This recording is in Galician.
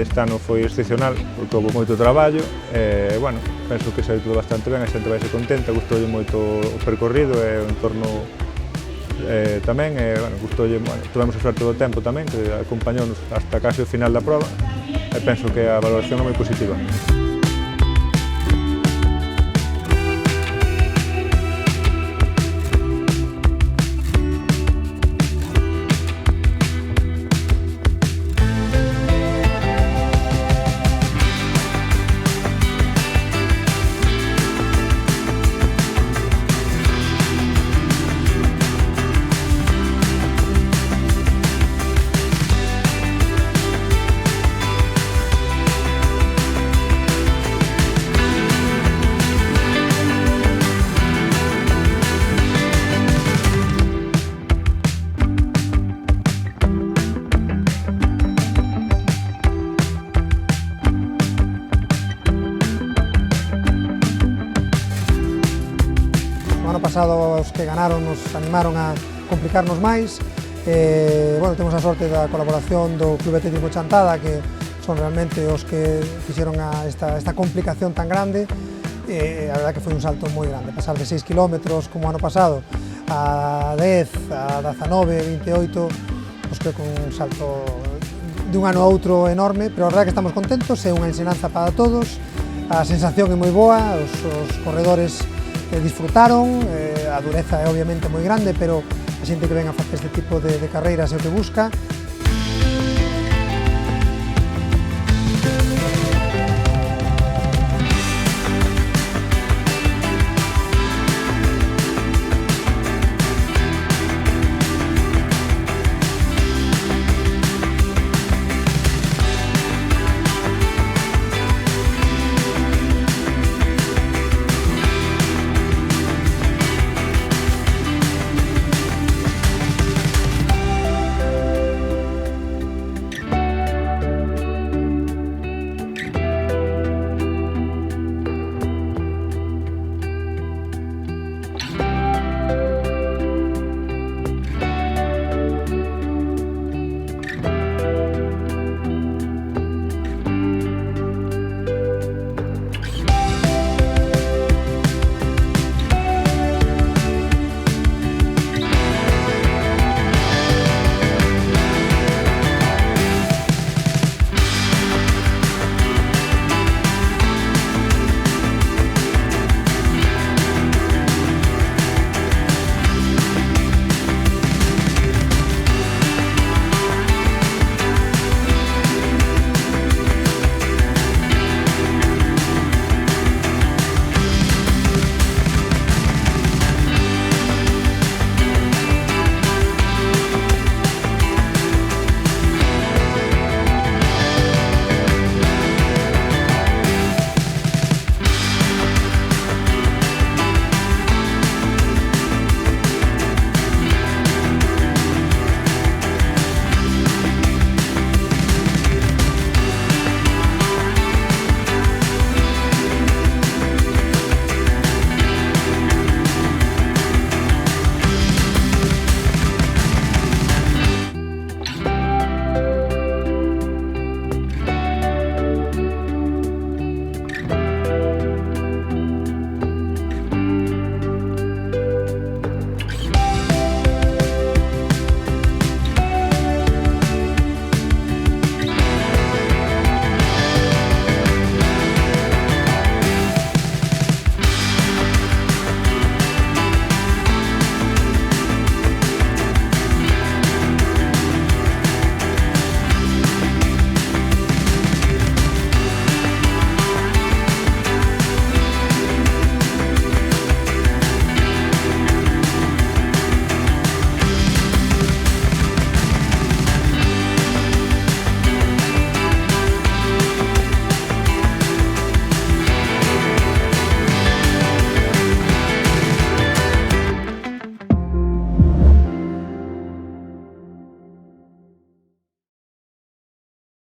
este ano foi excepcional porque houve moito traballo e, bueno, penso que saiu todo bastante ben, a xente vai ser contenta, gustoulle moito o percorrido e o entorno tamén, e, bueno, gustoulle, bueno, tivemos a suerte do tempo tamén, que acompañounos hasta case o final da proba e penso que a valoración é moi positiva. O ano pasado os que ganaron nos animaron a complicarnos máis. Bueno, temos a sorte da colaboración do Club Atlético Chantada, que son realmente os que fixeron esta complicación tan grande. A verdade que foi un salto moi grande, pasar de 6 km como ano pasado a 10, a 19, 28, pues creo que un salto de un ano a outro enorme, pero a verdade que estamos contentos, é unha ensinanza para todos, a sensación é moi boa, os corredores disfrutaron, a dureza é obviamente moi grande, pero a xente que ven a facer este tipo de carreiras é o que busca,